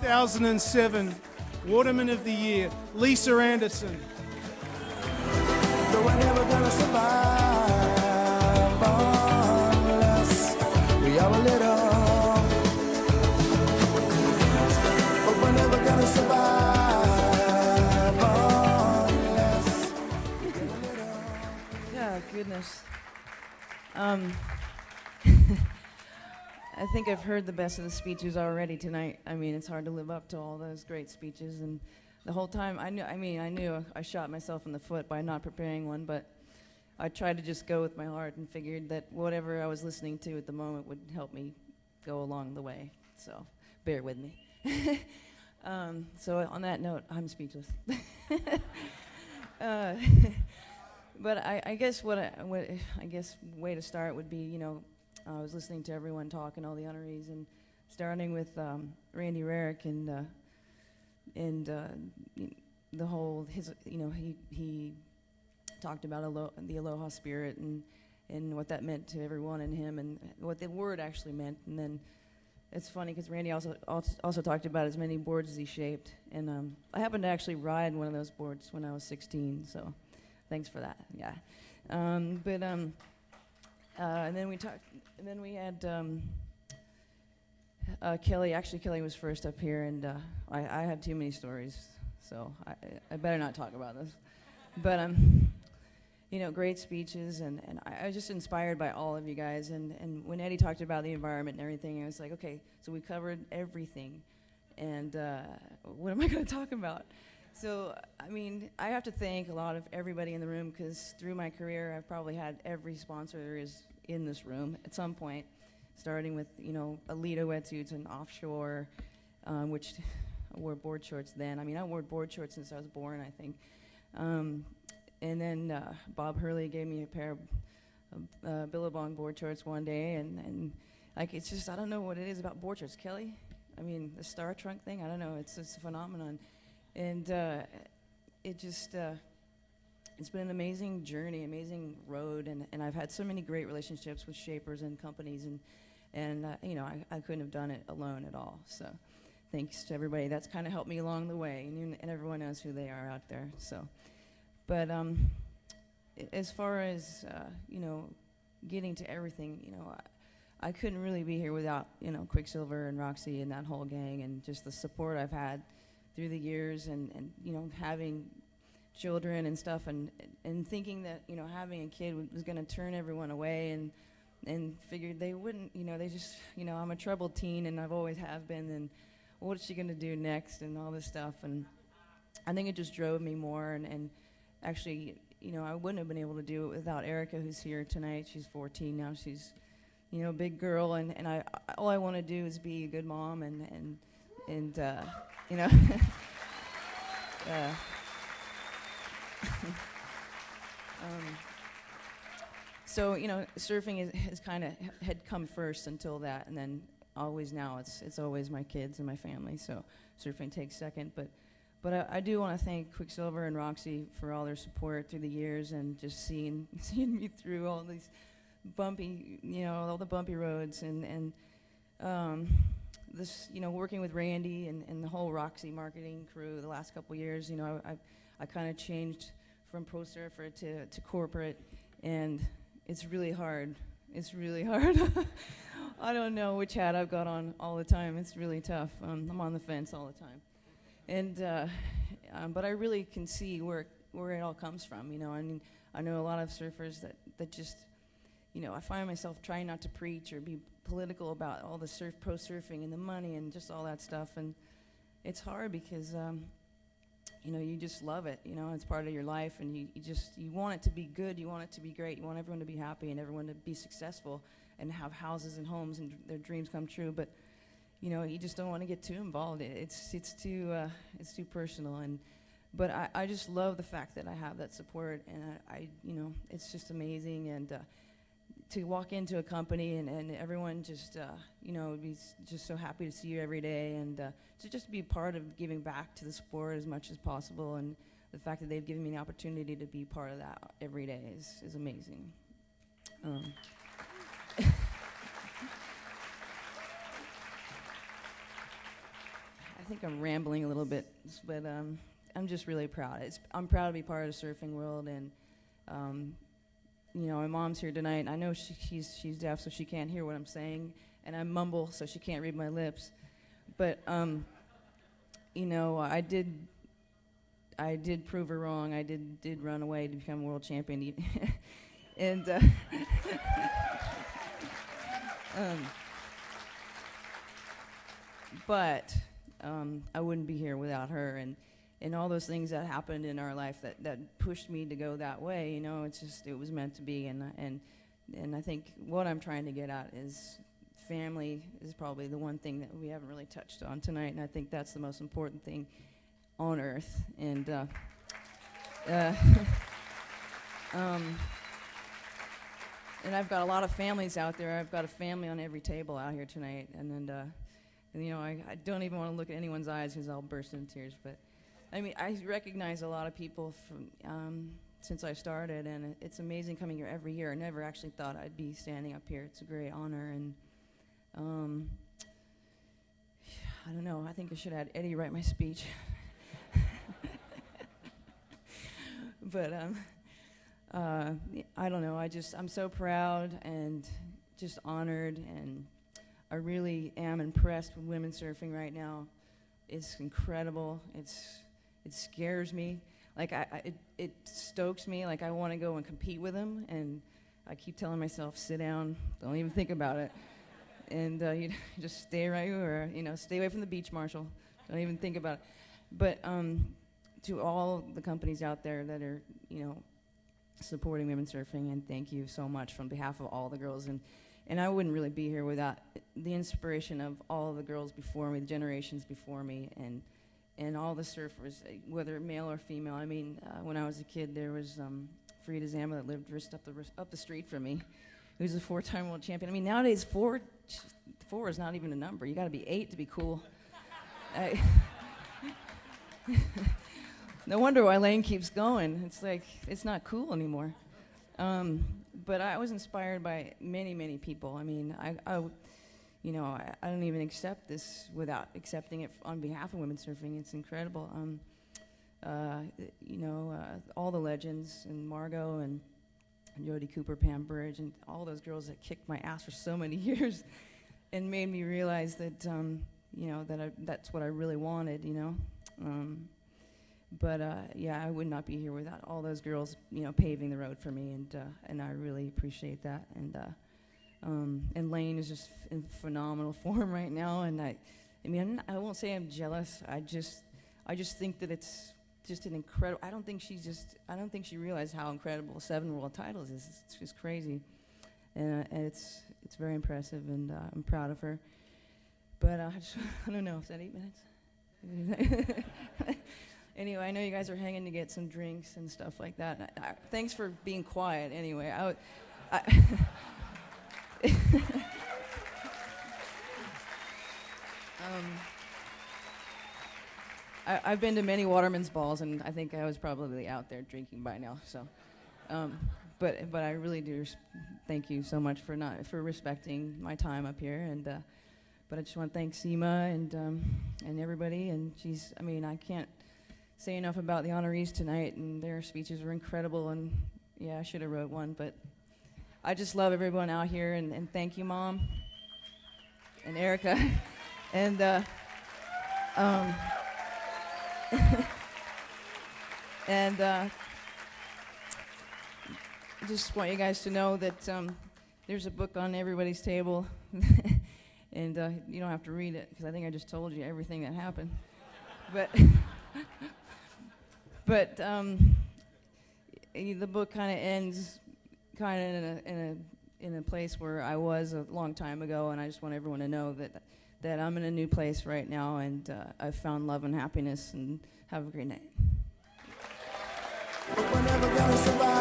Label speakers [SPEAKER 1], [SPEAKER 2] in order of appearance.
[SPEAKER 1] 2007 Waterman of the Year, Lisa Andersen.
[SPEAKER 2] So we're never gonna survive unless we are a little. But we're never gonna survive unless we get a little.
[SPEAKER 3] Yeah, goodness. I think I've heard the best of the speeches already tonight. I mean, it's hard to live up to all those great speeches, and the whole time I knew I shot myself in the foot by not preparing one, but I tried to just go with my heart and figured that whatever I was listening to at the moment would help me go along the way. So bear with me. So on that note, I'm speechless. But I guess way to start would be, I was listening to everyone talk and all the honorees, and starting with Randy Rarick and the whole he talked about the aloha spirit and what that meant to everyone and him and what the word actually meant. And then it's funny because Randy also talked about as many boards as he shaped, and I happened to actually ride one of those boards when I was 16, so thanks for that. Yeah. And then we talked. And then we had Kelly. Actually, Kelly was first up here, and I have too many stories, so I better not talk about this. But great speeches, and I was just inspired by all of you guys. And when Eddie talked about the environment and everything, I was like, okay, so we covered everything, and what am I going to talk about? So, I mean, I have to thank a lot of everybody in the room, because through my career, I've probably had every sponsor there is in this room at some point, starting with, Alita wetsuits and offshore, which I wore board shorts then. I mean, I wore board shorts since I was born, I think. And then Bob Hurley gave me a pair of Billabong board shorts one day, and like, it's just, I don't know what it is about board shorts. Kelly? I mean, the Star Trunk thing? I don't know. It's a phenomenon. And it just, it's been an amazing journey, amazing road, and I've had so many great relationships with shapers and companies, and I couldn't have done it alone at all. So thanks to everybody. That's kind of helped me along the way, and everyone knows who they are out there. So, but as far as, getting to everything, I couldn't really be here without, Quicksilver and Roxy and that whole gang, and just the support I've had through the years, and having children and stuff, and thinking that having a kid was going to turn everyone away, and figured they wouldn't. They just, I'm a troubled teen, and I've always have been, and what's she going to do next, and all this stuff. And I think it just drove me more, and actually, I wouldn't have been able to do it without Erica, who's here tonight. She's 14 now. She's a big girl, and all I want to do is be a good mom, and so surfing has kind of had come first until that, and then always now it's always my kids and my family. So surfing takes second, but I do want to thank Quicksilver and Roxy for all their support through the years, and just seeing me through all these bumpy, all the bumpy roads, and this, working with Randy and the whole Roxy marketing crew the last couple years, I kind of changed from pro surfer to corporate, and it's really hard. It's really hard. I don't know which hat I've got on all the time. It's really tough. I'm on the fence all the time, and but I really can see where it all comes from. I know a lot of surfers that just, I find myself trying not to preach or be political about all the pro surfing and the money and just all that stuff, and it's hard because you just love it. It's part of your life, and you want it to be good, you want it to be great, you want everyone to be happy and everyone to be successful and have houses and homes and their dreams come true, but you just don't want to get too involved. It's too personal, but I just love the fact that I have that support, and I it's just amazing. And to walk into a company and everyone just, be just so happy to see you every day, and to just be part of giving back to the sport as much as possible, and the fact that they've given me the opportunity to be part of that every day is amazing. think I'm rambling a little bit, but I'm just really proud. I'm proud to be part of the surfing world, and you know, my mom's here tonight. And I know she's deaf, so she can't hear what I'm saying, and I mumble, so she can't read my lips. But you know, I did prove her wrong. I did run away to become world champion, and but I wouldn't be here without her, and all those things that happened in our life that pushed me to go that way. You know, it was meant to be, and I think what I'm trying to get at is family is probably the one thing that we haven't really touched on tonight, and I think that's the most important thing on earth. And and I've got a lot of families out there. I've got a family on every table out here tonight, and you know, I don't even want to look at anyone's eyes because I'll burst into tears. But I mean, I recognize a lot of people from since I started, and it's amazing coming here every year. I never actually thought I'd be standing up here. It's a great honor, and I don't know. I think I should have had Eddie write my speech. But I don't know. I'm so proud and just honored, and I really am impressed with women surfing right now. It's incredible. It scares me. Like it stokes me. Like I want to go and compete with them, and I keep telling myself, sit down, don't even think about it, and you just stay right where, you know, stay away from the beach, Marshall. Don't even think about it. But to all the companies out there that are, you know, supporting women surfing, and thank you so much on behalf of all the girls. And I wouldn't really be here without the inspiration of all the girls before me, the generations before me, and all the surfers, whether male or female. I mean, when I was a kid, there was Frida Zamba that lived just up the street from me, who's a 4-time world champion. I mean, nowadays, four is not even a number. You got to be 8 to be cool. No wonder why Lane keeps going. It's like, it's not cool anymore. But I was inspired by many, many people. I mean, you know, I don't even accept this without accepting it on behalf of women surfing. It's incredible. You know, all the legends, and Margot and Jodie Cooper, Pam Burridge, and all those girls that kicked my ass for so many years and made me realize that, you know, that's what I really wanted, you know. But yeah, I would not be here without all those girls, you know, paving the road for me, and I really appreciate that. And Lane is just in phenomenal form right now, and I mean, I won't say I'm jealous. I just think that it's just an incredible. I don't think she realized how incredible 7 world titles is. It's just crazy, and it's very impressive, and I'm proud of her. But I don't know. Is that 8 minutes? Anyway, I know you guys are hanging to get some drinks and stuff like that. Thanks for being quiet. Anyway, I've been to many Waterman's balls, and I think I was probably out there drinking by now. So, but I really do thank you so much for respecting my time up here, and but I just want to thank SIMA and everybody. And I mean, I can't say enough about the honorees tonight, and their speeches were incredible. And yeah, I should have wrote one, but I just love everyone out here, and thank you, Mom, and Erica, and and I just want you guys to know that there's a book on everybody's table, and you don't have to read it, because I think I just told you everything that happened, but the book kind of ends in a place where I was a long time ago, and I just want everyone to know that I'm in a new place right now, and I've found love and happiness, and have a great night.
[SPEAKER 2] We're never gonna survive.